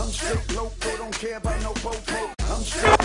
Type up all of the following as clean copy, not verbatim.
I'm straight loco, don't care about no popo. I'm straight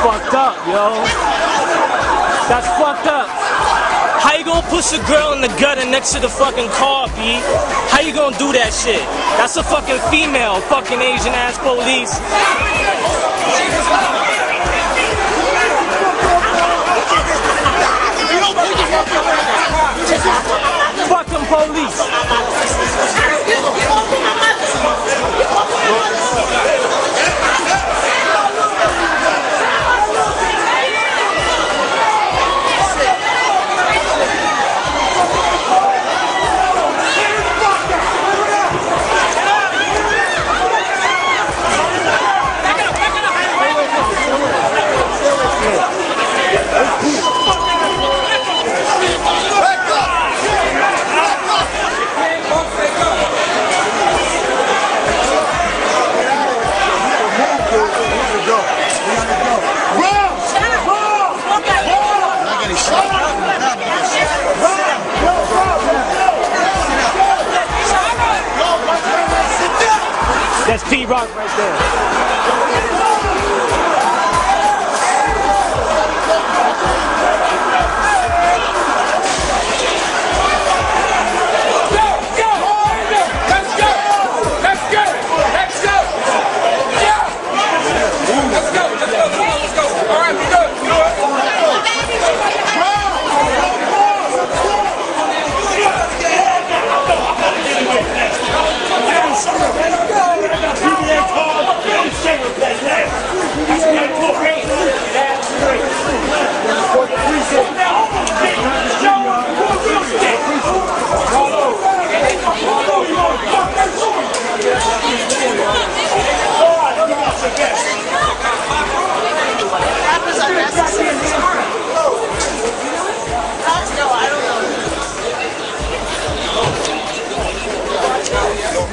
fucked up, yo. That's fucked up. How you gonna push a girl in the gutter next to the fucking car, B? How you gonna do that shit? That's a fucking female, fucking Asian ass police. Fuck them police. That's Pete Rock right there.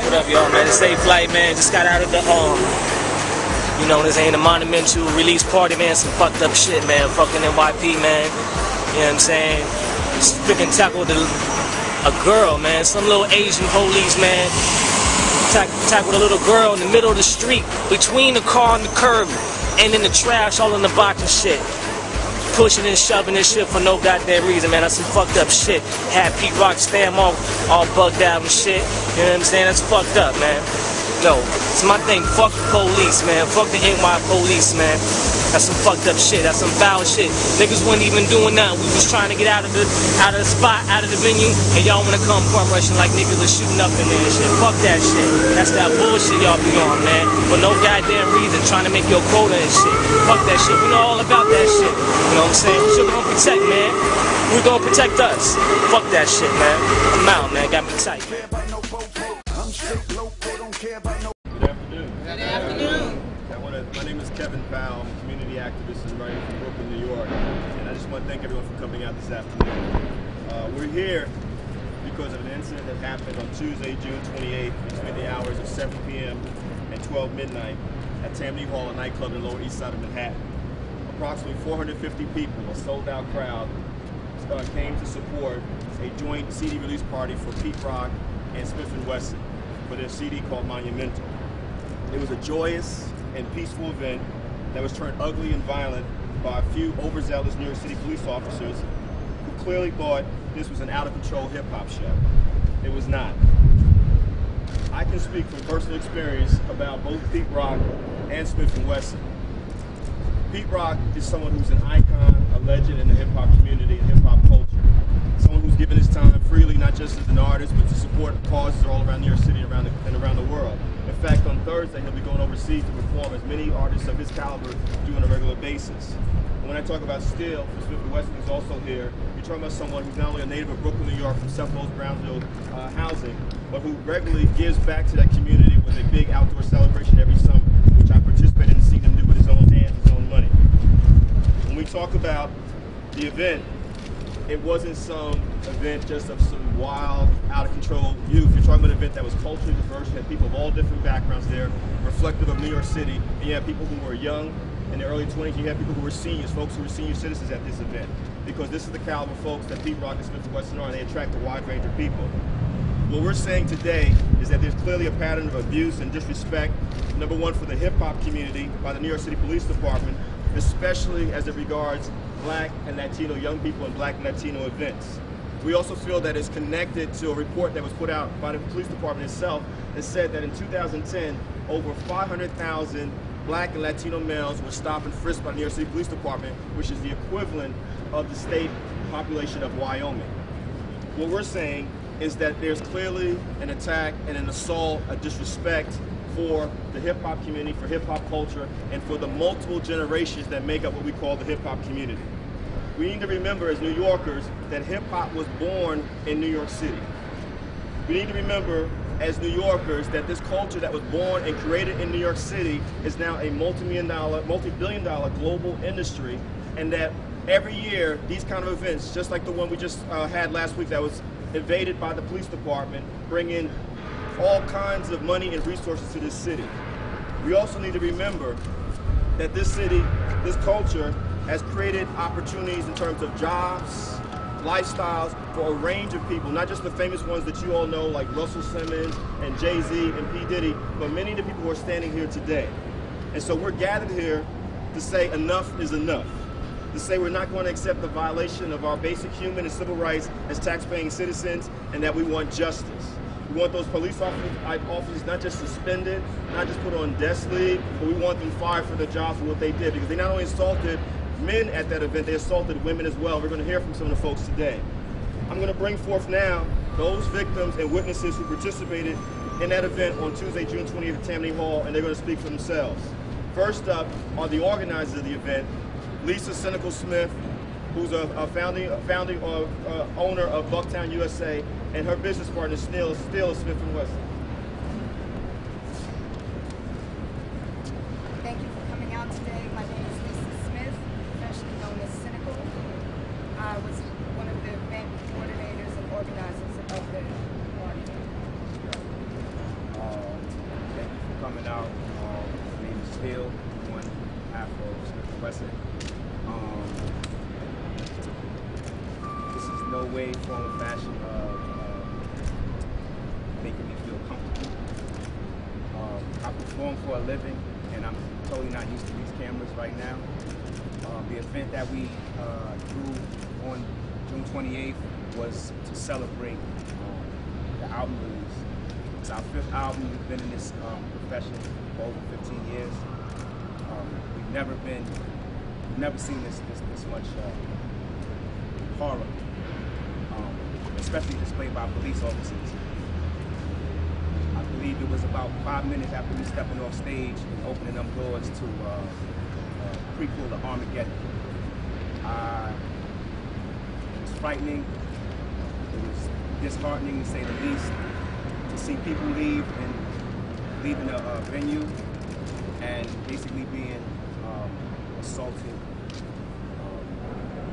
What up, y'all, man? It's safe flight, man. Just got out of the, you know, this ain't a monumental release party, man. Some fucked up shit, man. Fucking NYP, man. You know what I'm saying? Just freaking tackled a girl, man. Some little Asian police, man. Tackled a little girl in the middle of the street, between the car and the curb, and in the trash, all in the box and shit. Pushing and shoving this shit for no goddamn reason, man. That's some fucked up shit. Had Pete Rock spam all bugged out and shit. You know what I'm saying? That's fucked up, man. No, it's my thing. Fuck the police, man. Fuck the NY police, man. That's some fucked up shit. That's some foul shit. Niggas wasn't even doing nothing. We was trying to get out of the spot, out of the venue, and y'all wanna come front rushing like niggas was shooting up in there and shit. Fuck that shit. That's that bullshit y'all be on, man. For no goddamn reason, trying to make your quota and shit. Fuck that shit. We know all about that shit. You know what I'm saying? We're gonna protect, man. We're gonna protect us. Fuck that shit, man. I'm out, man. Got me tight. I'm straight loco, don't care about no. Good afternoon. Good afternoon. My name is Kevin Powell. I'm a community activist and writer from Brooklyn, New York. And I just want to thank everyone for coming out this afternoon. We're here because of an incident that happened on Tuesday, June 28th, between the hours of 7 p.m. and 12 midnight at Tammany Hall, a nightclub in the Lower East Side of Manhattan. Approximately 450 people, a sold-out crowd, came to support a joint CD release party for Pete Rock and Smith & Wesson for their CD called Monumental. It was a joyous and peaceful event that was turned ugly and violent by a few overzealous New York City police officers who clearly thought this was an out-of-control hip-hop show. It was not. I can speak from personal experience about both Pete Rock and Smith & Wesson. Pete Rock is someone who's an icon, a legend in the hip-hop community and hip-hop culture. Someone who's given his time freely, not just as an artist, but to support causes all around New York City and around the world. In fact, on Thursday, he'll be going overseas to perform, as many artists of his caliber do on a regular basis. When I talk about Steele, from Smith & Wesson, who's also here, you're talking about someone who's not only a native of Brooklyn, New York, from South Coast Brownsville housing, but who regularly gives back to that community with a big outdoor celebration every summer, which I participated in seeing him do with his own hands, his own money. When we talk about the event, it wasn't some event just of some wild, out-of-control youth. You're talking about an event that was culturally diverse. You had people of all different backgrounds there, reflective of New York City. And you had people who were young, in their early 20s. You had people who were seniors, folks who were senior citizens at this event. Because this is the caliber of folks that Pete Rock and Smith & Wesson are, and they attract a wide range of people. What we're saying today is that there's clearly a pattern of abuse and disrespect, number one, for the hip-hop community by the New York City Police Department, especially as it regards Black and Latino young people and Black and Latino events. We also feel that it's connected to a report that was put out by the police department itself that said that in 2010, over 500,000 Black and Latino males were stopped and frisked by the New York City Police Department, which is the equivalent of the state population of Wyoming. What we're saying is that there's clearly an attack and an assault, a disrespect for the hip-hop community, for hip-hop culture, and for the multiple generations that make up what we call the hip-hop community. We need to remember as New Yorkers that hip-hop was born in New York City. We need to remember as New Yorkers that this culture that was born and created in New York City is now a multi-billion dollar global industry, and that every year these kind of events, just like the one we just had last week that was invaded by the police department, bring in all kinds of money and resources to this city. We also need to remember that this city, this culture, has created opportunities in terms of jobs, lifestyles for a range of people, not just the famous ones that you all know like Russell Simmons and Jay-Z and P. Diddy, but many of the people who are standing here today. And so we're gathered here to say enough is enough, to say we're not going to accept the violation of our basic human and civil rights as tax-paying citizens, and that we want justice. We want those police officers not just suspended, not just put on desk leave, but we want them fired for their jobs for what they did, because they not only assaulted men at that event, they assaulted women as well. We're going to hear from some of the folks today. I'm going to bring forth now those victims and witnesses who participated in that event on Tuesday, June 20th at Tammany Hall, and they're going to speak for themselves. First up are the organizers of the event, Lisa Cynical Smith, who's a founding owner of Bucktown USA, and her business partner, Steele Smith & Wesson. Thank you for coming out today. My name is Lisa Smith, affectionately known as Cynical. I was one of the event coordinators and organizers of the party. Thank you for coming out. My name is Steele, one half of Smith & Wesson. This is no way, form, or fashion of making me feel comfortable. I perform for a living, and I'm totally not used to these cameras right now. The event that we threw on June 28th was to celebrate the album release. It's our 5th album. We've been in this profession for over 15 years. We've never seen this much horror, especially displayed by police officers. I believe it was about 5 minutes after me stepping off stage and opening them doors to prequel to Armageddon. It was frightening. It was disheartening, to say the least, to see people leaving a venue and basically being assaulted,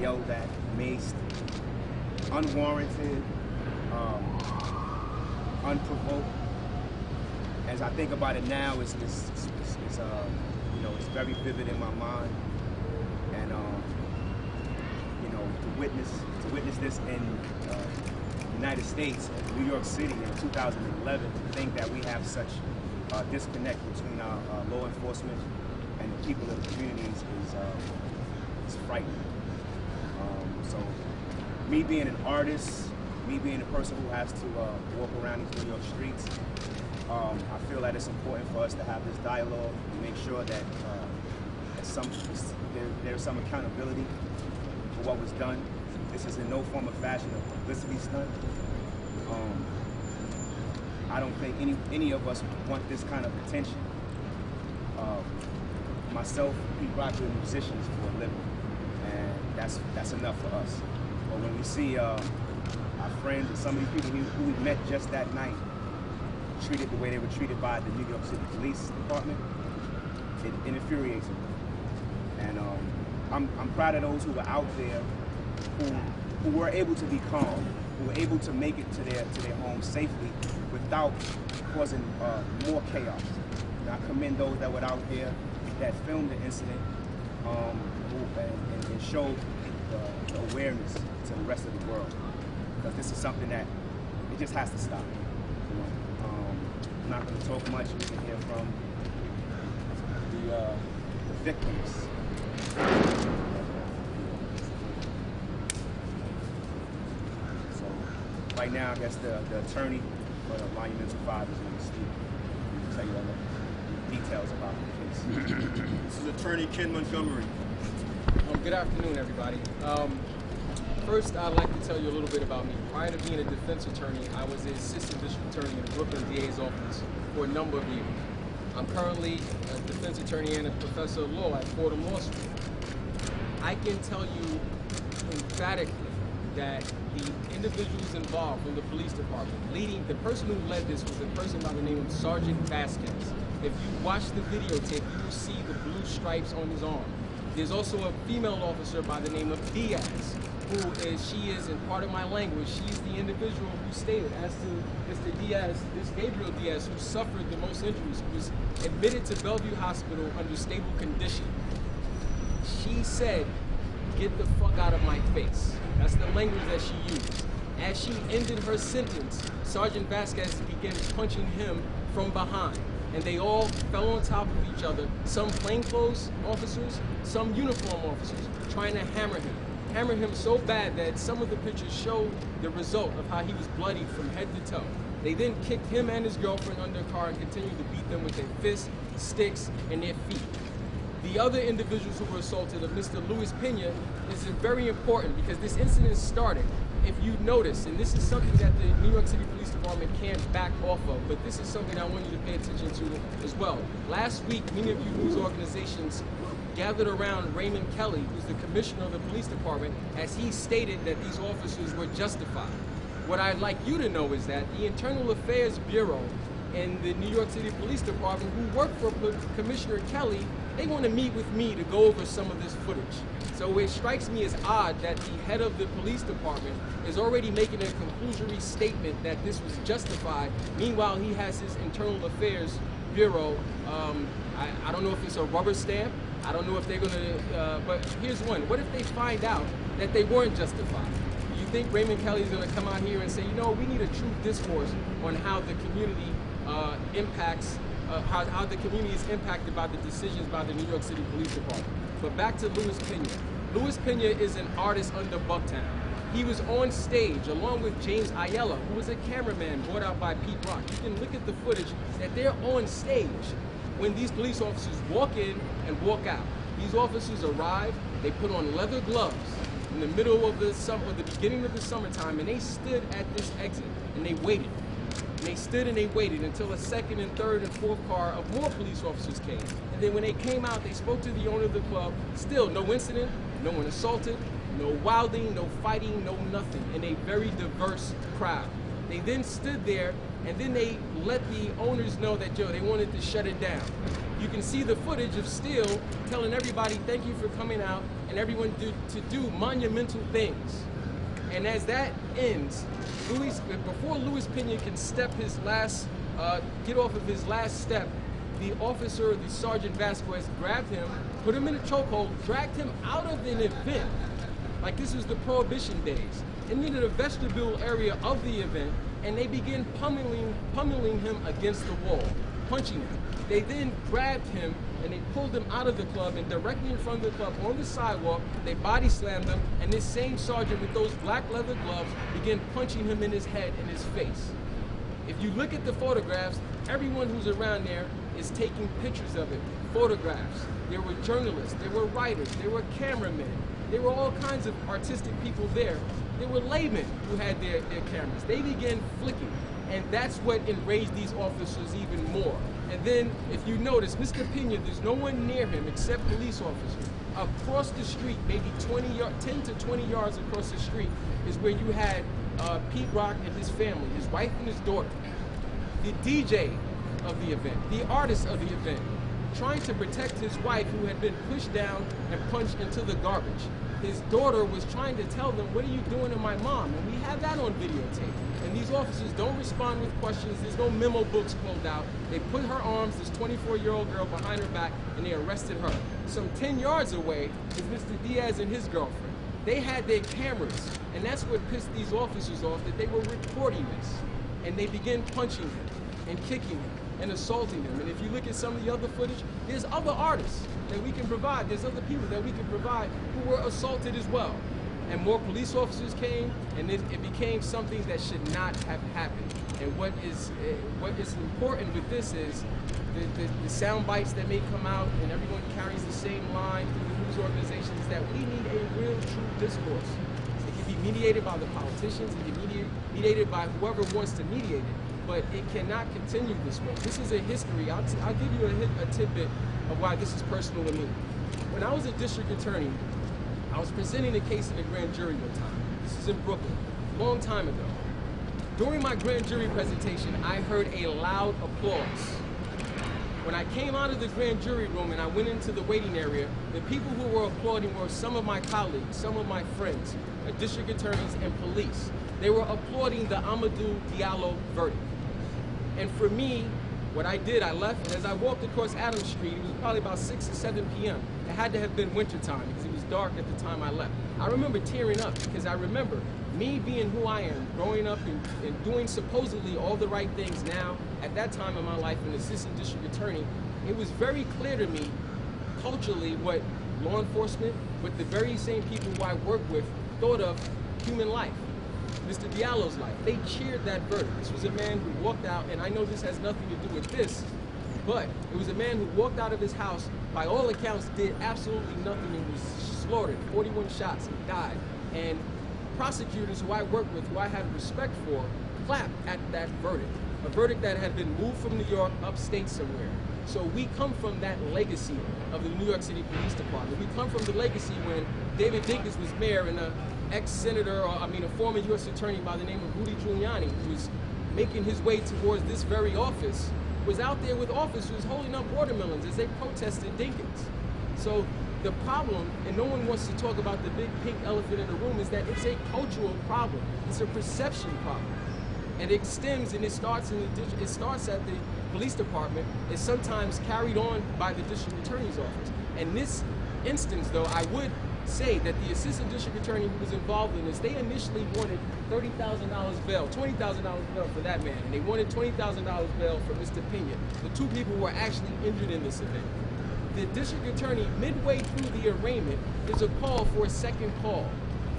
yelled at, maced, unwarranted, unprovoked. As I think about it now, it's very vivid in my mind, and to witness this in the United States, New York City in 2011, to think that we have such disconnect between our law enforcement and the people of the communities is frightening. So me being an artist, me being a person who has to walk around these New York streets, I feel that it's important for us to have this dialogue and make sure that there's some accountability for what was done. This is in no form or fashion a publicity stunt. I don't think any of us want this kind of attention. Myself, Pete Rock, we're musicians for a living, and that's enough for us. But when we see our friends and some of these people who we met just that night treated the way they were treated by the New York City Police Department, it infuriates me. And I'm proud of those who were out there who were able to be calm, who were able to make it to their homes safely without causing more chaos. And I commend those that were out there that filmed the incident and showed the awareness to the rest of the world. Because this is something that it just has to stop. You know? I'm not going to talk much. We can hear from the victims. So right now, I guess the attorney for the Monumental 5 is going to speak. He can tell you all the details about the case. This is Attorney Ken Montgomery. Good afternoon, everybody. First, I'd like to tell you a little bit about me. Prior to being a defense attorney, I was the assistant district attorney in the Brooklyn DA's office for a number of years. I'm currently a defense attorney and a professor of law at Fordham Law School. I can tell you emphatically that the individuals involved from the police department, the person who led this was a person by the name of Sergeant Vasquez. If you watch the videotape, you will see the blue stripes on his arm. There's also a female officer by the name of Diaz, she is, in part of my language, she's the individual who stated, as to Mr. Diaz, this Gabriel Diaz, who suffered the most injuries, who was admitted to Bellevue Hospital under stable condition. She said, "Get the fuck out of my face." That's the language that she used. As she ended her sentence, Sergeant Vasquez began punching him from behind. And they all fell on top of each other, some plainclothes officers, some uniform officers, trying to hammer him so bad that some of the pictures showed the result of how he was bloodied from head to toe. They then kicked him and his girlfriend under a car and continued to beat them with their fists, sticks, and their feet. The other individuals who were assaulted, of Mr. Luis Pena, is very important because this incident started, if you notice, and this is something that the New York City Police Department can't back off of, but this is something I want you to pay attention to as well. Last week, many of you news organizations gathered around Raymond Kelly, who's the commissioner of the police department, as he stated that these officers were justified. What I'd like you to know is that the Internal Affairs Bureau and the New York City Police Department, who work for Commissioner Kelly, they want to meet with me to go over some of this footage. So it strikes me as odd that the head of the police department is already making a conclusory statement that this was justified. Meanwhile, he has his Internal Affairs Bureau, I don't know if it's a rubber stamp, I don't know if they're gonna, but here's one. What if they find out that they weren't justified? Do you think Raymond Kelly is gonna come out here and say, you know, we need a true discourse on how the community impacts, how the community is impacted by the decisions by the New York City Police Department? But back to Luis Pena. Luis Pena is an artist under Bucktown. He was on stage along with James Ayala, who was a cameraman brought out by Pete Rock. You can look at the footage that they're on stage when these police officers walk in and walk out. These officers arrive, they put on leather gloves in the middle of the summer, the beginning of the summertime, and they stood at this exit and they waited. And they stood and they waited until a second and third and fourth car of more police officers came. And then when they came out, they spoke to the owner of the club. Still, no incident, no one assaulted, no wilding, no fighting, no nothing, in a very diverse crowd. They then stood there and then they let the owners know that, they wanted to shut it down. You can see the footage of Steele telling everybody, thank you for coming out, and everyone to do monumental things. And as that ends, before Luis Pena can step his last, get off of his last step, the officer, the Sergeant Vasquez, grabbed him, put him in a chokehold, dragged him out of an event, like this was the Prohibition days, into the vestibule area of the event, and they began pummeling him against the wall, punching him. They then grabbed him and they pulled him out of the club, and directly in front of the club on the sidewalk, they body slammed him, and this same sergeant with those black leather gloves began punching him in his head and his face. If you look at the photographs, everyone who's around there is taking pictures of it, photographs. There were journalists, there were writers, there were cameramen, there were all kinds of artistic people there. There were laymen who had their cameras. They began flicking, and that's what enraged these officers even more. And then, if you notice, Mr. Pena, there's no one near him except police officers. Across the street, maybe 10 to 20 yards across the street, is where you had Pete Rock and his family, his wife and his daughter. The DJ of the event, the artist of the event, trying to protect his wife who had been pushed down and punched into the garbage. His daughter was trying to tell them, what are you doing to my mom? And we have that on videotape. And these officers don't respond with questions. There's no memo books pulled out. They put her arms, this 24-year-old girl, behind her back, and they arrested her. Some 10 yards away is Mr. Diaz and his girlfriend. They had their cameras, and that's what pissed these officers off, that they were recording this. And they began punching him and kicking him and assaulting them. And if you look at some of the other footage, there's other artists that we can provide. There's other people that we can provide who were assaulted as well. And more police officers came, and it became something that should not have happened. And what is important with this is the sound bites that may come out, and everyone carries the same line through the news organizations, that we need a real, true discourse. It can be mediated by the politicians, it can be mediated by whoever wants to mediate it, but it cannot continue this way. This is a history. I'll give you a tidbit of why this is personal to me. When I was a district attorney, I was presenting a case in a grand jury one time. This is in Brooklyn, a long time ago. During my grand jury presentation, I heard a loud applause. When I came out of the grand jury room and I went into the waiting area, the people who were applauding were some of my colleagues, some of my friends, district attorneys and police. They were applauding the Amadou Diallo verdict. And for me, what I did, I left, and as I walked across Adams Street, it was probably about 6 or 7 p.m. It had to have been wintertime because it was dark at the time I left. I remember tearing up because I remember me being who I am, growing up and doing supposedly all the right things now. At that time in my life, an assistant district attorney, it was very clear to me culturally what law enforcement, what the very same people who I work with thought of human life. Mr. Diallo's life. They cheered that verdict. This was a man who walked out, and I know this has nothing to do with this, but it was a man who walked out of his house, by all accounts, did absolutely nothing and was slaughtered, 41 shots, and died. And prosecutors who I work with, who I have respect for, clapped at that verdict. A verdict that had been moved from New York upstate somewhere. So we come from that legacy of the New York City Police Department. We come from the legacy when David Dinkins was mayor and a ex-senator, a former U.S. attorney by the name of Rudy Giuliani, who was making his way towards this very office, was out there with officers holding up watermelons as they protested Dinkins. So the problem, and no one wants to talk about the big pink elephant in the room, is that it's a cultural problem. It's a perception problem. And it stems and it starts at the police department. It's sometimes carried on by the district attorney's office. In this instance, though, I would say that the assistant district attorney who was involved in this, they initially wanted $30,000 bail, $20,000 bail for that man, and they wanted $20,000 bail for Mr. Pena, the two people who were actually injured in this event. The district attorney, midway through the arraignment, there's a call for a second call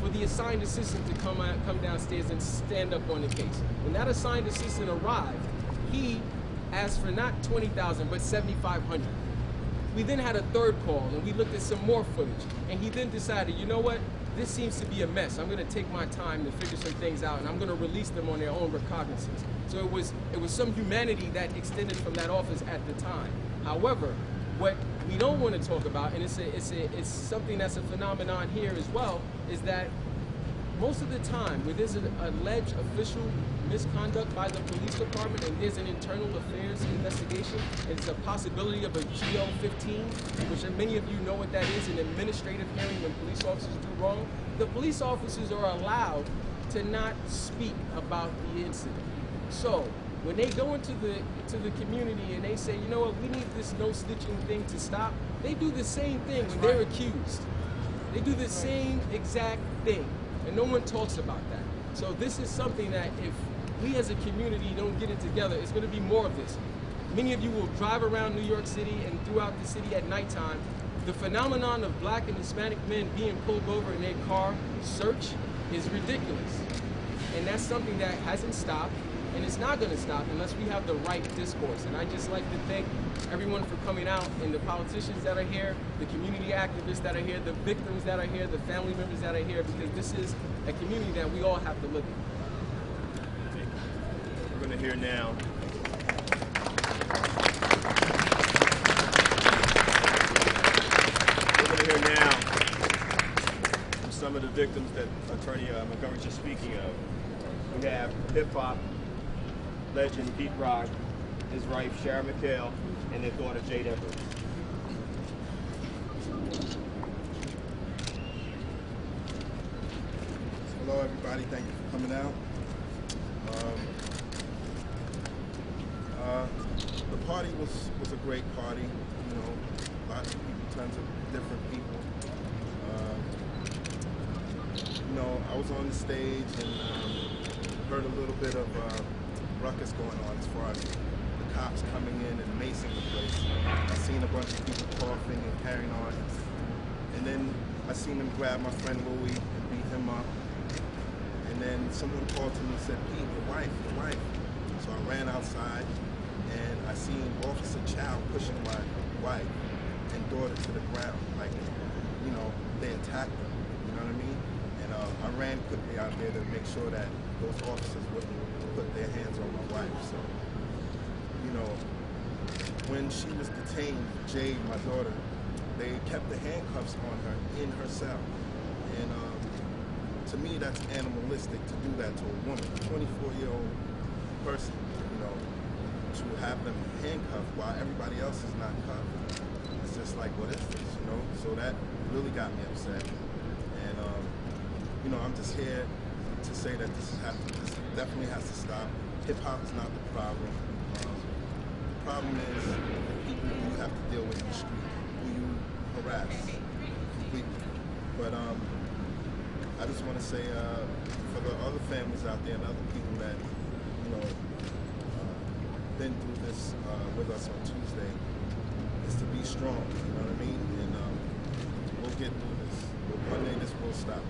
for the assigned assistant to come downstairs and stand up on the case. When that assigned assistant arrived, he asked for not $20,000 but $7,500. We then had a third call, and we looked at some more footage, and he then decided, you know what, this seems to be a mess. I'm going to take my time to figure some things out, and I'm going to release them on their own recognizance. So it was some humanity that extended from that office at the time. However, what we don't want to talk about, and it's something that's a phenomenon here as well, is that most of the time, when there's an alleged official misconduct by the police department and there's an internal affairs investigation, it's a possibility of a GO-15, which many of you know what that is, an administrative hearing when police officers do wrong. The police officers are allowed to not speak about the incident. So when they go into the community and they say, you know what, we need this no snitching thing to stop, they do the same thing when they're accused. They do the same exact thing. And no one talks about that. So this is something that if we as a community don't get it together, it's going to be more of this. Many of you will drive around New York City and throughout the city at nighttime. The phenomenon of black and Hispanic men being pulled over in their car search is ridiculous. And that's something that hasn't stopped. and it's not going to stop unless we have the right discourse. And I just like to thank everyone for coming out, and the politicians that are here, the community activists that are here, the victims that are here, the family members that are here, because this is a community that we all have to live in. We're going to hear now from some of the victims that Attorney Montgomery's just speaking of. We have hip-hop legend Pete Rock, his wife Sharon McHale, and their daughter Jade Edwards. Hello everybody, thank you for coming out. The party was a great party, you know, lots of people, tons of different people. You know, I was on the stage and heard a little bit of ruckus going on as far as the cops coming in and macing the place. I seen a bunch of people coughing and carrying on, and then I seen them grab my friend Louie and beat him up. And then someone called to me and said, "Pete, your wife, your wife." So I ran outside and I seen Officer Chow pushing my wife and daughter to the ground. Like, you know, they attacked them, you know what I mean? And I ran quickly out there to make sure that those officers wouldn't put their hands on my wife. So, you know, when she was detained, Jade, my daughter, they kept the handcuffs on her in her cell. And to me, that's animalistic to do that to a woman, a 24-year-old person, you know, to have them handcuffed while everybody else is not cuffed. It's just like, what is this, you know? So that really got me upset. And, you know, I'm just here to say that this definitely has to stop. Hip-hop is not the problem. The problem is the people who you have to deal with in the street, who you harass completely. But I just want to say for the other families out there and other people that, you know, been through this with us on Tuesday, is to be strong, you know what I mean? And we'll get through this. One day this will stop.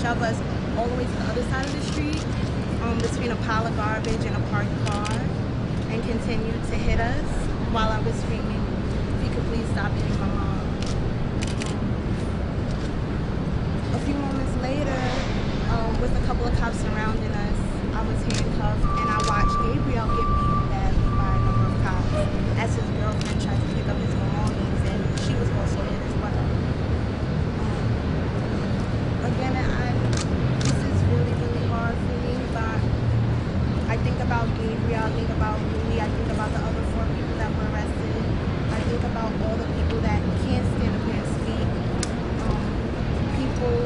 Shove us all the way to the other side of the street, between a pile of garbage and a parked car, and continued to hit us while I was screaming, "If you could please stop hitting my mom." A few moments later, with a couple of cops surrounding us, I was handcuffed and I watched Gabriel get beaten badly by a number of cops as his girlfriend tried to pick up his belongings, and she was also hit as well. Again, this is really, really hard for me, but I think about Gabriel, I think about Louie, I think about the other 4 people that were arrested, I think about all the people that can't stand up here and speak, people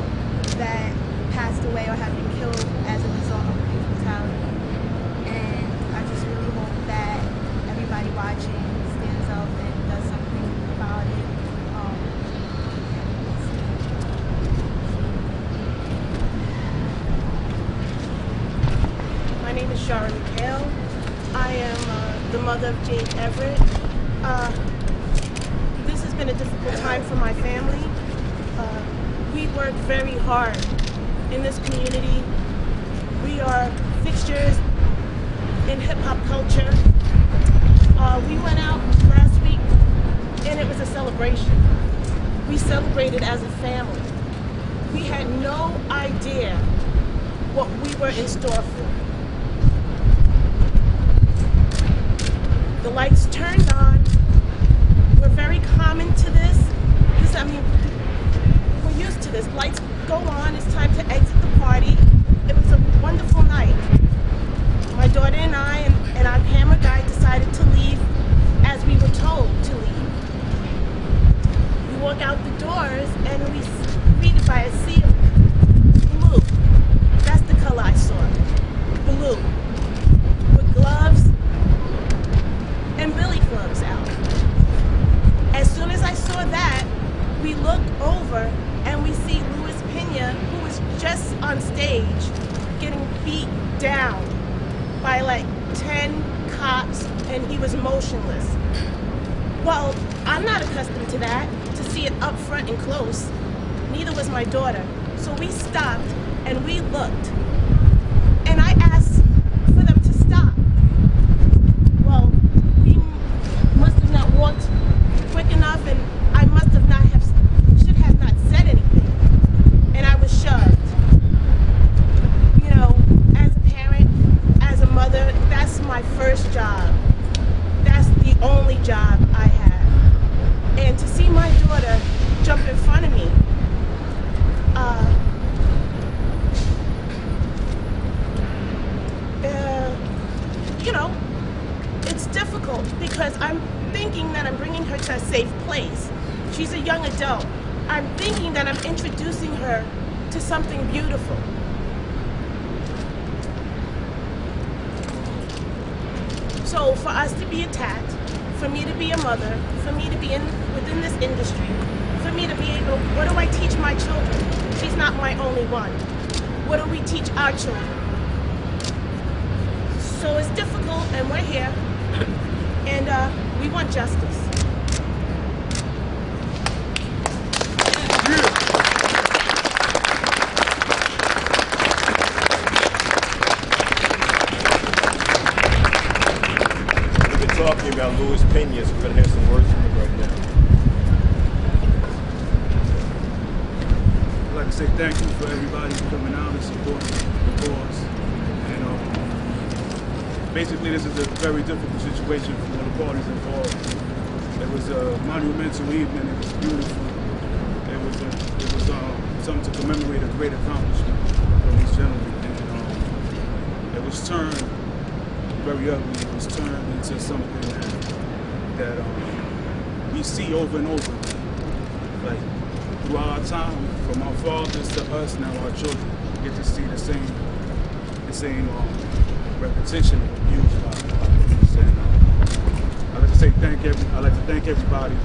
that passed away or have been killed as a result of police brutality, and I just really hope that everybody watching stands up and does something about it. My name is Sharon McHale. I am the mother of Jade Everett. This has been a difficult time for my family. We work very hard in this community. We are fixtures in hip-hop culture. We went out last week and it was a celebration. We celebrated as a family. We had no idea what we were in store for. The lights turned on. We're very common to this. I mean, we're used to this. Lights go on, it's time to exit the party. It was a wonderful night. My daughter and I and our camera guy decided to leave as we were told to leave. We walk out the doors and we greeted by a sea of blue. That's the color I saw. Blue. With gloves and billy clubs out. As soon as I saw that, we looked over and we see Luis Pena, who was just on stage, getting beat down by like 10 cops, and he was motionless. Well, I'm not accustomed to that, to see it up front and close. Neither was my daughter. So we stopped and we looked. And I asked for them to stop. Well, we must have not walked quick enough, and I must have not should have not said anything. And I was shoved. You know, as a parent, as a mother, that's my first job. That's the only job I have. And to see my daughter jump in front of me, you know, it's difficult because I'm thinking that I'm bringing her to a safe place. She's a young adult. I'm thinking that I'm introducing her to something beautiful. So for us to be attacked, for me to be a mother, for me to be within this industry, for me to be able, what do I teach my children? She's not my only one. What do we teach our children? So it's difficult, and we're here, and we want justice. We've been talking about Luis Pena, so we're going to hear some words from him right now. I'd like to say thank you for everybody coming out and supporting the cause. Basically, this is a very difficult situation for all the parties involved. It was a monumental evening. It was beautiful. It was something to commemorate a great accomplishment from these gentlemen. And it was turned very ugly. It was turned into something that we see over and over. Like throughout our time, from our fathers to us, now our children get to see the same repetition of abuse by police. And I'd like to say I'd like to thank everybody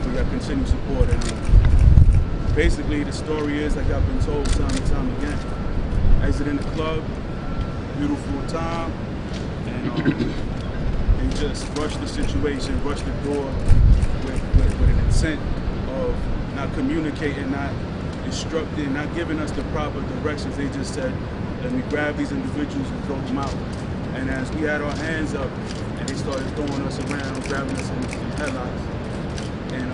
for your continued support. And basically, the story is, like I've been told time and time again, exiting the club, beautiful time, and they just rushed the situation, rushed the door with an intent of not communicating, not instructing, not giving us the proper directions. They just said, let me grab these individuals and throw them out. And as we had our hands up, and they started throwing us around, grabbing us in headlocks. And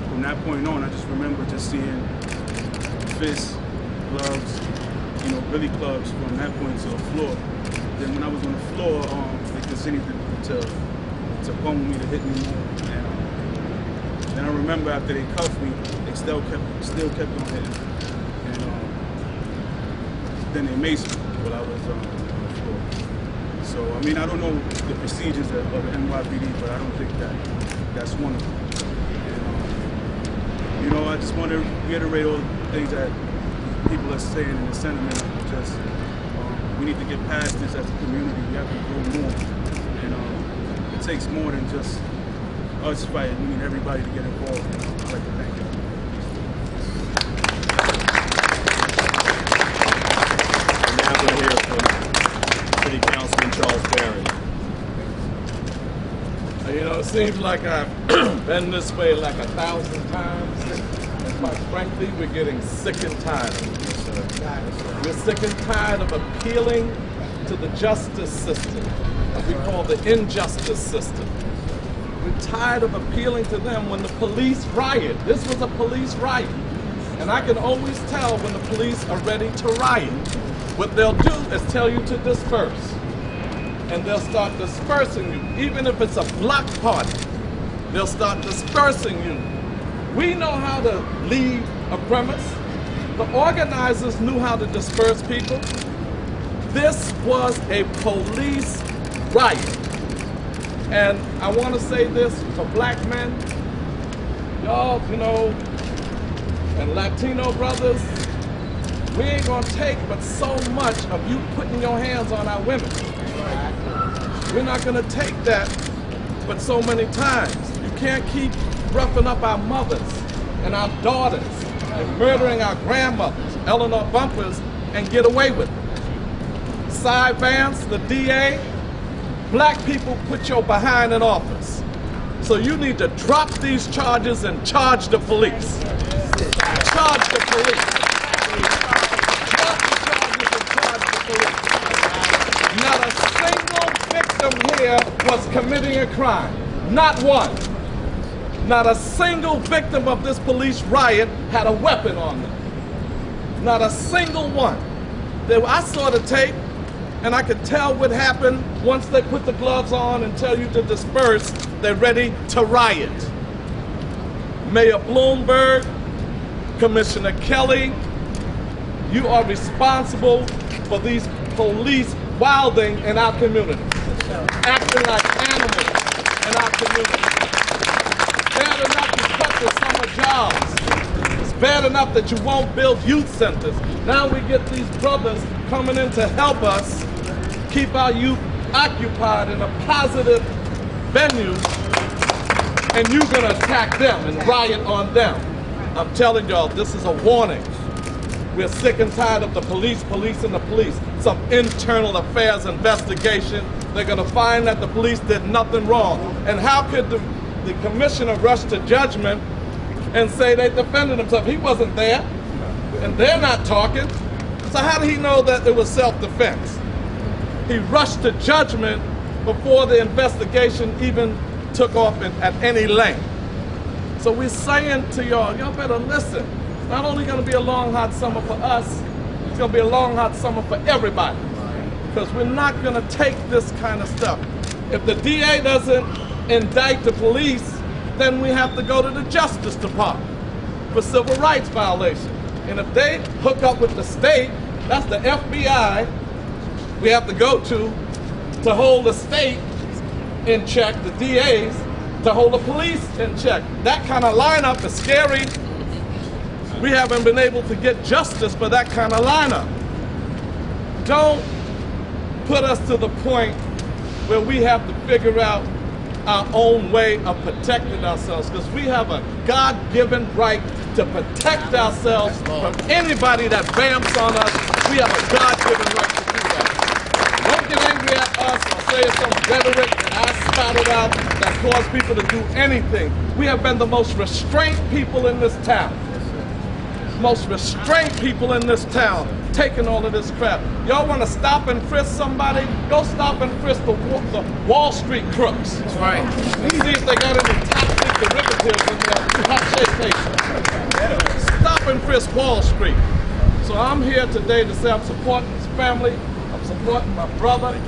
from that point on, I just remember just seeing fists, gloves, billy clubs from that point to the floor. Then when I was on the floor, they continued to pummel me, to hit me more. And then I remember after they cuffed me, they still kept on hitting. Then they maced me while I was on the floor. So, I mean, I don't know the procedures of the NYPD, but I don't think that's one of them. And, I just want to reiterate all the things that people are saying in the sentiment. Just, we need to get past this as a community. We have to grow more. And it takes more than just us fighting. We need everybody to get involved. I'd like to thank you. Hear from City Councilman Charles Barry. It seems like I've been this way like 1,000 times, and quite frankly, we're getting sick and tired of it. We're sick and tired of appealing to the justice system, what we call the injustice system. We're tired of appealing to them when the police riot. This was a police riot. And I can always tell when the police are ready to riot. What they'll do is tell you to disperse. And they'll start dispersing you. Even if it's a block party, they'll start dispersing you. We know how to leave a premise. The organizers knew how to disperse people. This was a police riot. And I want to say this for black men, y'all, you know, and Latino brothers, we ain't gonna take but so much of you putting your hands on our women. We're not gonna take that but so many times. You can't keep roughing up our mothers and our daughters and murdering our grandmothers, Eleanor Bumpers, and get away with it. Cy Vance, the DA, black people put your behind in office. So you need to drop these charges and charge the police. Charge the police. Drop the charges and charge the police. Not a single victim here was committing a crime. Not one. Not a single victim of this police riot had a weapon on them. Not a single one. I saw the tape, and I could tell what happened once they put the gloves on and tell you to disperse. They're ready to riot. Mayor Bloomberg, Commissioner Kelly, you are responsible for these police wilding in our community, acting like animals in our community. Bad enough you cut the summer jobs. It's bad enough that you won't build youth centers. Now we get these brothers coming in to help us keep our youth occupied in a positive venue, and you're gonna attack them and riot on them. I'm telling y'all, this is a warning. We're sick and tired of the police policing the police. Some internal affairs investigation. They're gonna find that the police did nothing wrong. And how could the commissioner rush to judgment and say they defended themselves? He wasn't there, and they're not talking. So how did he know that it was self-defense? He rushed to judgment before the investigation even took off at any length. So we're saying to y'all, y'all better listen. It's not only gonna be a long, hot summer for us, it's gonna be a long, hot summer for everybody. Because we're not gonna take this kind of stuff. If the DA doesn't indict the police, then we have to go to the Justice Department for civil rights violation. And if they hook up with the state, that's the FBI we have to go to hold the state in check, the DAs, to hold the police in check. That kind of lineup is scary. We haven't been able to get justice for that kind of lineup. Don't put us to the point where we have to figure out our own way of protecting ourselves, because we have a God-given right to protect ourselves from anybody that vamps on us. We have a God-given right to do that. Don't get angry at us or say it's some rhetoric that I spouted out that caused people to do anything. We have been the most restrained people in this town. Most restrained people in this town, taking all of this crap. Y'all want to stop and frisk somebody? Go stop and frisk the Wall Street crooks. That's right. And see if they got any toxic derivatives in their hot shake patients. Stop and frisk Wall Street. So I'm here today to say I'm supporting his family. I'm supporting my brother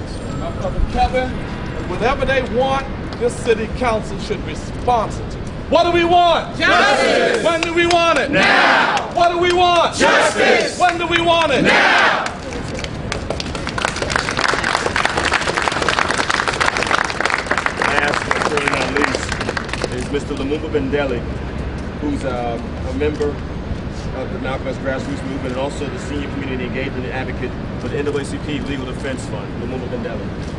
Kevin. And whatever they want, this city council should respond to. What do we want? Justice! When do we want it? Now! What do we want? Justice! When do we want it? Now! Last but certainly not least is Mr. Lumumba Bendele, who's a member of the Northwest Grassroots Movement and also the Senior Community Engagement Advocate for the NAACP Legal Defense Fund. Lumumba Bendele.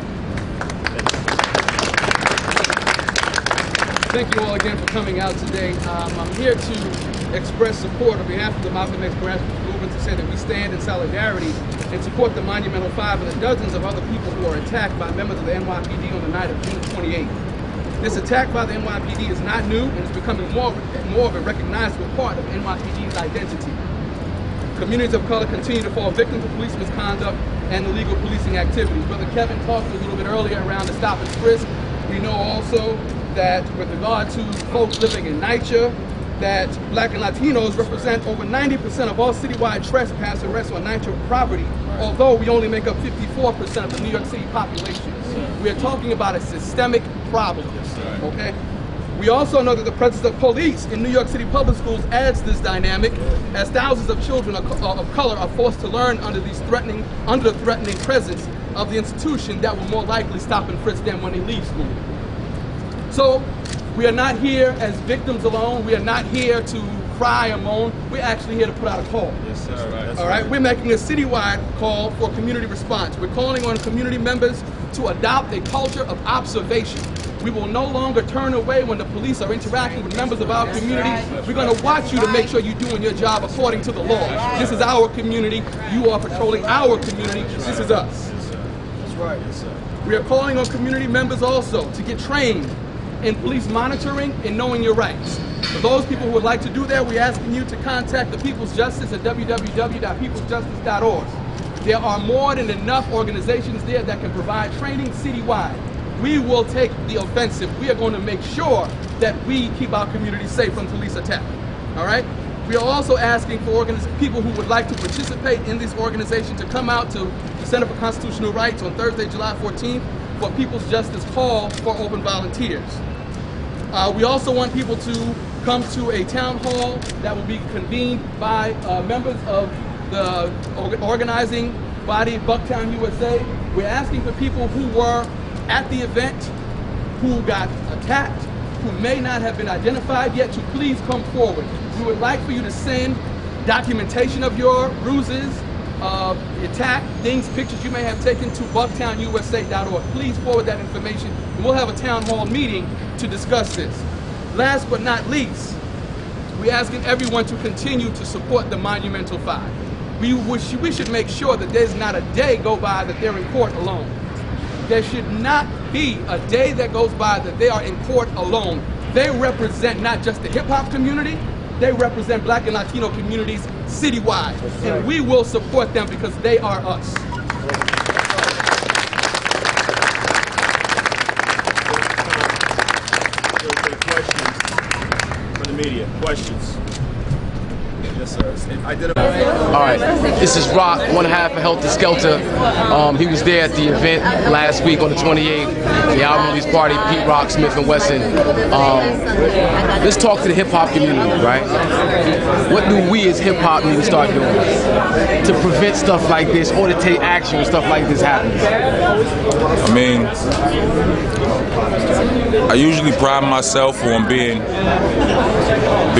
Thank you all again for coming out today. I'm here to express support on behalf of the Malcolm X Grassroots Movement to say that we stand in solidarity and support the Monumental 5 and the dozens of other people who are attacked by members of the NYPD on the night of June 28th. This attack by the NYPD is not new and is becoming more of a recognizable part of NYPD's identity. Communities of color continue to fall victim to police misconduct and illegal policing activities. Brother Kevin talked a little bit earlier around the stop and frisk. We know also that with regard to folks living in NYCHA, that Black and Latinos represent over 90% of all citywide trespass arrests on nitro property, although we only make up 54% of the New York City population. We are talking about a systemic problem, okay? We also know that the presence of police in New York City public schools adds this dynamic, as thousands of children of color are forced to learn under the threatening presence of the institution that will more likely stop and frisk them when they leave school. So, we are not here as victims alone. We are not here to cry or moan. We're actually here to put out a call. Yes, sir. All right, we're making a citywide call for community response. We're calling on community members to adopt a culture of observation. We will no longer turn away when the police are interacting with members of our community. We're going to watch you to make sure you're doing your job according to the law. This is our community. You are patrolling our community. This is us. That's right. Yes, sir. We are calling on community members also to get trained in police monitoring and knowing your rights. For those people who would like to do that, we're asking you to contact the People's Justice at www.peoplesjustice.org. There are more than enough organizations there that can provide training citywide. We will take the offensive. We are going to make sure that we keep our community safe from police attack. All right? We are also asking for people who would like to participate in this organization to come out to the Center for Constitutional Rights on Thursday, July 14th for People's Justice Call for Open Volunteers. We also want people to come to a town hall that will be convened by members of the organizing body, Bucktown USA. We're asking for people who were at the event, who got attacked, who may not have been identified yet, to please come forward. We would like for you to send documentation of your bruises, the attack, things, pictures you may have taken to bucktownusa.org. Please forward that information, and we'll have a town hall meeting to discuss this. Last but not least, we're asking everyone to continue to support the Monumental 5. We should make sure that there's not a day go by that they're in court alone. There should not be a day that goes by that they are in court alone. They represent not just the hip-hop community, they represent Black and Latino communities citywide. And we will support them because they are us. Questions from the media? Questions? Yes, sir. All right, this is Rock, one half of Helter Skelter. He was there at the event last week on the 28th, the album release party, Pete Rock, Smith & Wesson. Let's talk to the hip-hop community, right? What do we as hip-hop need to start doing to prevent stuff like this or to take action when stuff like this happens? I mean, I usually pride myself on being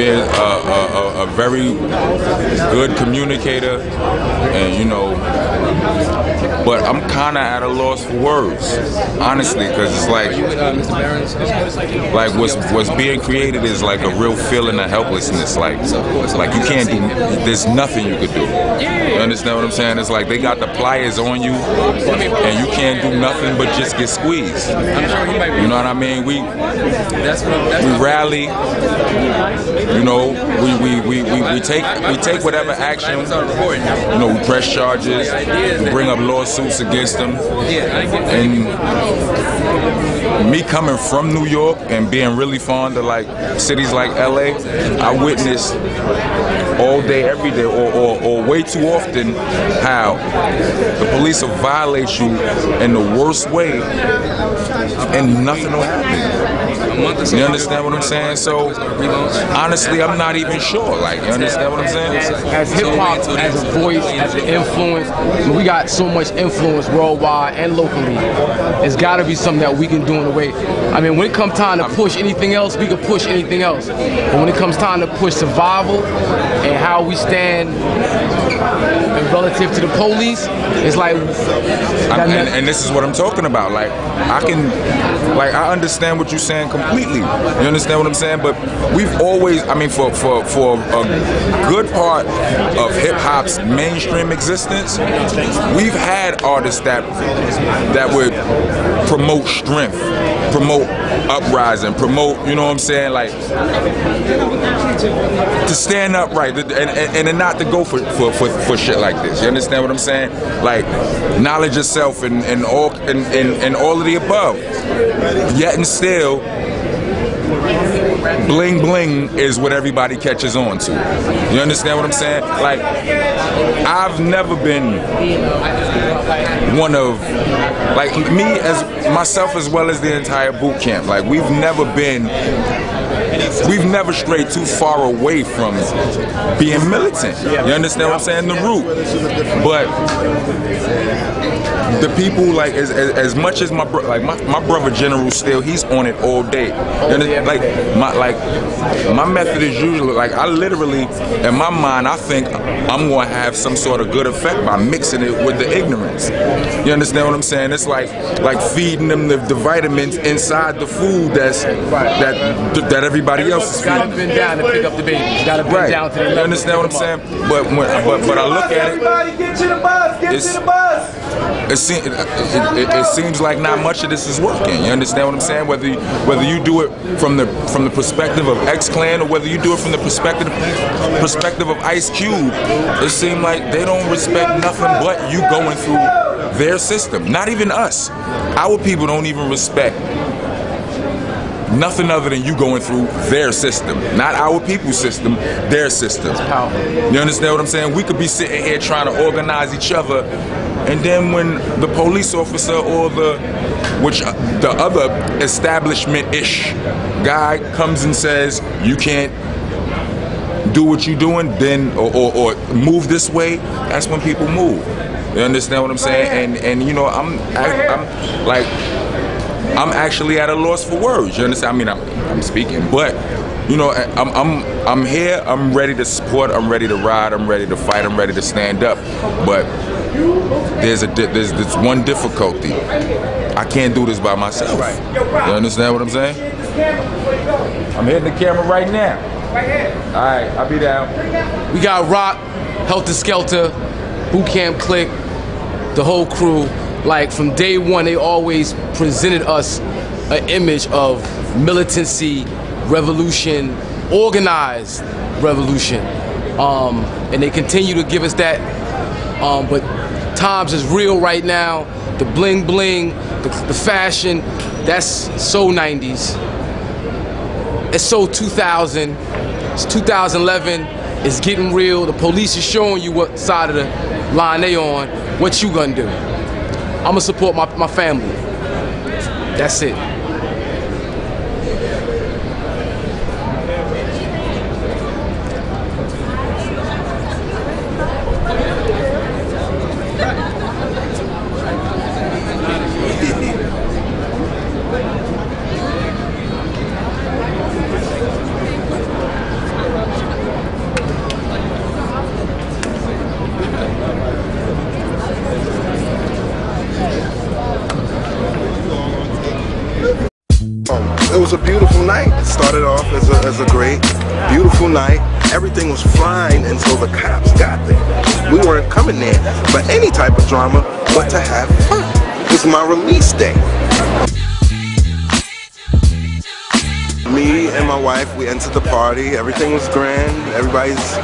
a very good communicator, and you know, but I'm kind of at a loss for words, honestly, because it's like what's being created is like a real feeling of helplessness. Like you can't do. There's nothing you could do. You understand what I'm saying? It's like they got the pliers on you, and you can't do nothing but just get squeezed. You know what I mean? We rally. You know, we take whatever action. You know, we press charges, we bring up lawsuits against them. And me coming from New York and being really fond of like cities like LA, I witnessed all day, every day, or way too often how the police will violate you in the worst way and nothing will happen. You understand what I'm saying? So honestly, I'm not even sure. Like, you understand what I'm saying? As hip-hop, as a voice, as an influence, we got so much influence worldwide and locally. It's got to be something that we can do in a way. I mean, when it comes time to push anything else, we can push anything else. But when it comes time to push survival and how we stand relative to the police, it's like... and this is what I'm talking about. Like, I understand what you're saying completely. You understand what I'm saying? But we've always, I mean, for a good part of hip-hop's mainstream existence, we've had artists that would promote strength, promote uprising, promote, you know what I'm saying, like, to stand upright and not to go for shit like this. You understand what I'm saying? Like, knowledge yourself and all of the above. Yet and still, bling bling is what everybody catches on to. You understand what I'm saying? Like, I've never been one of, like, me as myself as well as the entire boot camp. Like, we've never strayed too far away from being militant. You understand what I'm saying? The root. But the people, like, as much as my brother General Steele, he's on it all day. My method is usually, like, I literally, in my mind, I think I'm going to have some sort of good effect by mixing it with the ignorance. You understand what I'm saying? It's like feeding them the vitamins inside the food that everybody else is feeding. Gotta bend down to pick up the babies. Gotta bend down to the level. You understand what I'm saying? But I look at it, Get to the bus! Get to the bus! it seems like not much of this is working. You understand what I'm saying? Whether you do it from the perspective of X-Clan or whether you do it from the perspective of Ice Cube, it seems like they don't respect nothing but you going through their system. Not even us. Our people don't even respect nothing other than you going through their system. Not our people's system, their system. You understand what I'm saying? We could be sitting here trying to organize each other, and then when the police officer or the other establishment-ish guy comes and says, you can't do what you're doing, then or move this way, that's when people move. You understand what I'm saying? And you know, I'm actually at a loss for words. You understand? I mean, I'm speaking, but you know, I'm here. I'm ready to support. I'm ready to ride. I'm ready to fight. I'm ready to stand up. But there's one difficulty. I can't do this by myself. You understand what I'm saying? I'm hitting the camera right now. All right, I'll be down. We got Rock, Helter Skelter, Boot Camp Clique, the whole crew. Like, from day one, they always presented us an image of militancy, revolution, organized revolution. And they continue to give us that. But times is real right now. The bling bling, the fashion, that's so 90s. It's so 2000. It's 2011. It's getting real. The police is showing you what side of the line they on. What you gonna do? I'm gonna support my family. That's it. It was a beautiful night. It started off as a great, beautiful night. Everything was fine until the cops got there. We weren't coming there for any type of drama, but to have fun. This is my release day. Me and my wife, we entered the party. Everything was grand. Everybody's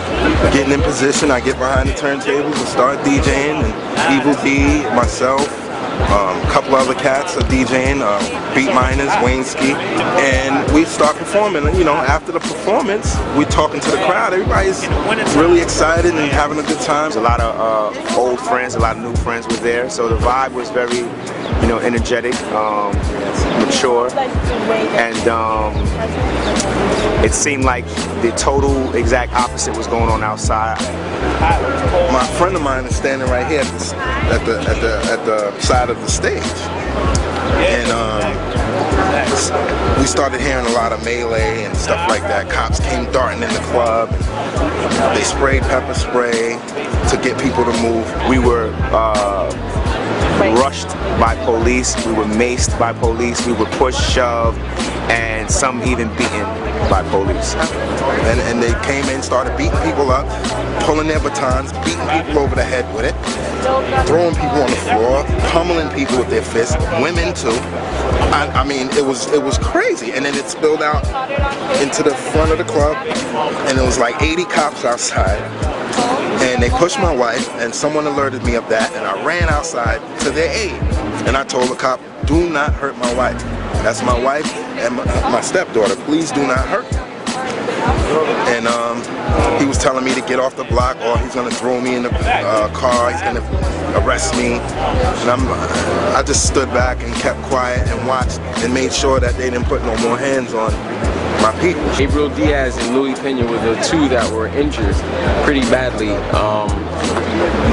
getting in position. I get behind the turntables and start DJing. And Evil D, myself, a couple other cats are DJing, Beat Miners, Wayneski, and we start performing. And, you know, after the performance, we're talking to the crowd. Everybody's really excited and having a good time. There's a lot of old friends, a lot of new friends were there, so the vibe was very, you know, energetic, mature, and it seemed like the total exact opposite was going on outside. My friend of mine is standing right here at the side of the stage, and we started hearing a lot of melee and stuff like that. Cops came darting in the club. They sprayed pepper spray to get people to move. We were rushed by police, we were maced by police, we were pushed, shoved, and some even beaten by police. And they came in, started beating people up, pulling their batons, beating people over the head with it, throwing people on the floor, pummeling people with their fists, women too. I mean, it was crazy. And then it spilled out into the front of the club, and it was like 80 cops outside. And they pushed my wife, and someone alerted me of that, and I ran outside to their aid. And I told the cop, do not hurt my wife. That's my wife and my stepdaughter. Please do not hurt them. And he was telling me to get off the block or he's gonna throw me in the car, he's gonna arrest me. And I just stood back and kept quiet and watched and made sure that they didn't put no more hands on my people. Gabriel Diaz and Louis Pena were the two that were injured pretty badly.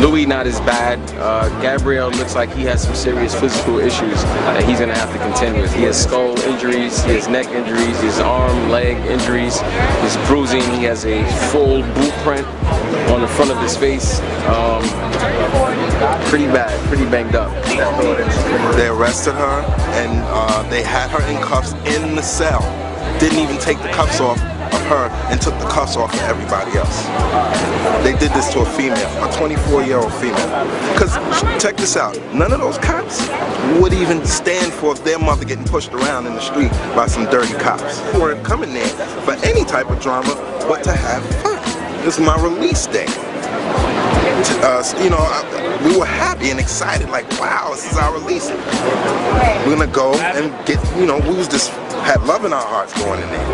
Louis not as bad. Gabriel looks like he has some serious physical issues that he's gonna have to contend with. He has skull injuries, he has neck injuries, his arm, leg injuries, his bruising. He has a full boot print on the front of his face. Pretty bad, pretty banged up. They arrested her and they had her in cuffs in the cell. Didn't even take the cuffs off of her and took the cuffs off of everybody else. They did this to a female, a 24-year-old female. Because, check this out, none of those cops would even stand for their mother getting pushed around in the street by some dirty cops. They weren't coming there for any type of drama, but to have fun. This is my release day. You know, we were happy and excited, like, wow, this is our release. We're gonna go and get, you know, we was just had love in our hearts going in there.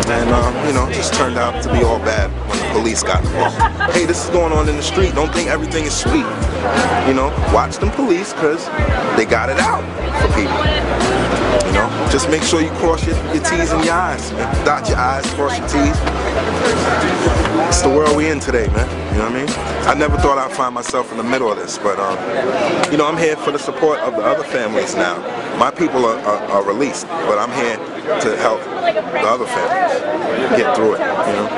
And, you know, it just turned out to be all bad when the police got involved. Hey, this is going on in the street. Don't think everything is sweet. You know, watch them police because they got it out for people. You know, just make sure you cross your T's and your I's. Dot your I's, cross your T's. It's the world we in today, man. You know what I mean? I never thought I'd find myself in the middle of this, but, you know, I'm here for the support of the other families now. My people are released, but I'm here to help the other families get through it, you know?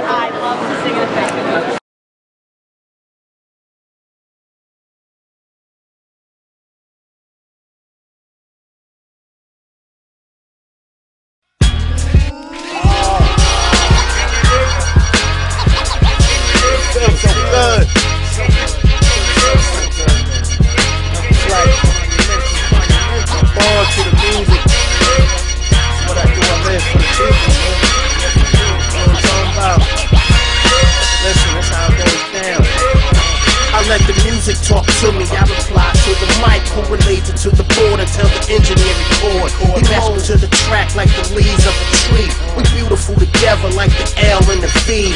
Let the music talk to me, I reply to the mic who relates it to the board and tell the engineer record. He match me to the track like the leaves of a tree. We beautiful together like the L and the V.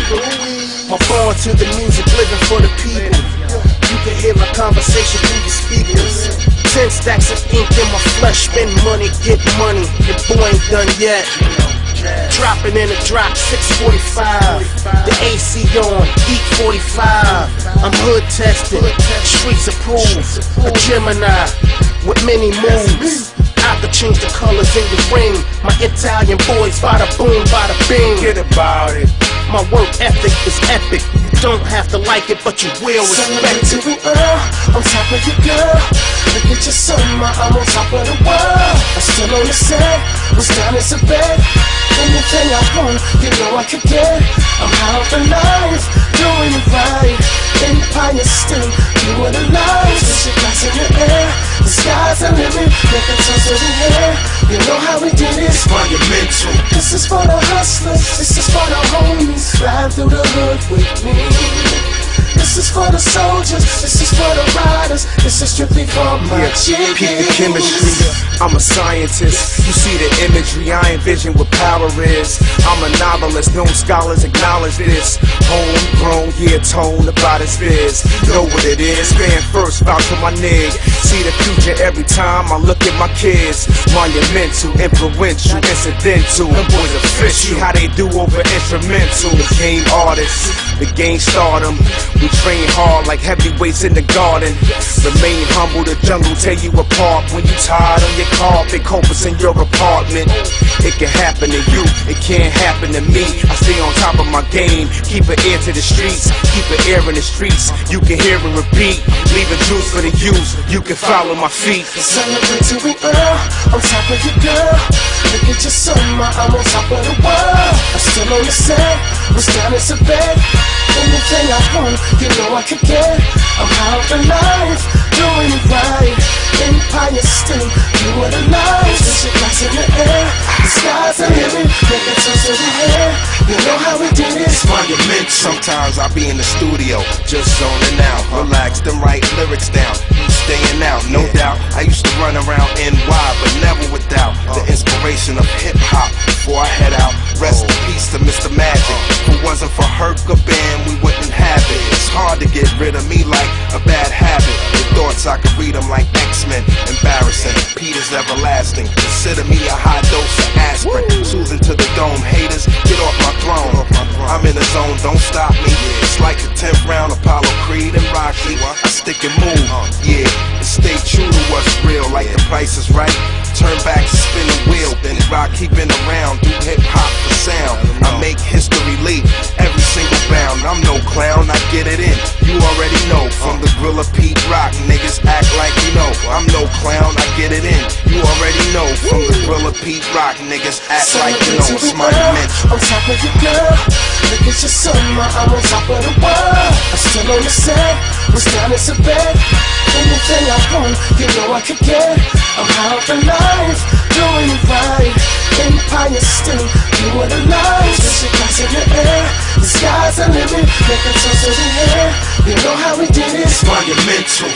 My born to the music, living for the people. You can hear my conversation through the speakers. 10 stacks of ink in my flesh, spend money, get money. Your boy ain't done yet. Dropping in a drop, 645. The AC on, Heat 45. I'm hood tested, streets approved. A Gemini with many moves. I could change the colors in your ring. My Italian boys, bada boom, bada bing. Get about it. My work ethic is epic. You don't have to like it, but you will respect it. On top of you, girl. Look at your summer, I'm on top of the world. I'm still on the set, was down as a bed. Anything I want, you know I could get. I'm out for life, doing it right. Empire State, you were the lights. Push your glass in the air, the sky's the limit. Make a toast in the air, you know how we did it. It's monumental. This is for the hustlers, this is for the homies. Ride through the hood with me. This is for the soldiers, this is for the riders. This is strictly for my chicken. Peep the chemistry, I'm a scientist. You see the imagery, I envision what power is. I'm a novelist, known scholars acknowledge this. Homegrown, yeah, tone about his biz. Know what it is, fan first, vouch for my nig. See the future every time I look at my kids. Monumental, influential, incidental. Them boys official, see how they do over instrumental. The game artists, the game stardom. We train hard like heavyweights in the garden. Remain humble, the jungle tear you apart. When you tired on your carpet, copus in your apartment. It can happen to you, it can't happen to me. I stay on top of my game, keep an ear to the streets, keep an ear in the streets. You can hear and repeat, leaving juice for the use. You can follow my feet. Celebrate till we on top of you, girl. Look at your summer, I'm on top of the world. I'm still on the set, was down as a bed. Anything I want, you know I could get. I'm out for life, doing it right. Empire State, you were the lights. Push your glass in the air, the sky's the limit. Make a toast in the air, you know how we did it. It's monumental. Sometimes I be in the studio, just zoning out. Relaxed and write lyrics down. staying out, no doubt. I used to run around NY, but never without the inspiration of hip-hop before I head out. Rest in peace to Mr. Magic. Who wasn't for Herc or Band, we wouldn't have it. It's hard to get rid of me like a bad habit. Your thoughts, I could read them like X-Men. Embarrassing, Peter's everlasting. Consider me a high dose of aspirin. Soothing to the dome, haters, get off my throne. I'm in the zone, don't stop me. It's like the 10th round, Apollo Creed and Rocky. I stick and move, yeah, and stay true to what's real. Like the Price is Right, turn back, spin the wheel. Then rock, keeping around, do hip-hop for sound. I make history leap every single bound. I'm no clown, I get it in, you already know. From the grill of Pete Rock, niggas act like you know. I'm no clown, I get it in, you already know. From the grill of Pete Rock, niggas act like you know. It's monumental. On top of your girl, look at your summer, I'm on top of the world. I'm still on the set, was down as a bed. Anything I want, you know I could get. I'm high off the life, doing it right. Empire still, you are the light. Just a glass in the air, the sky's the limit. Make a toast to the air, you know how we did it. It's monumental.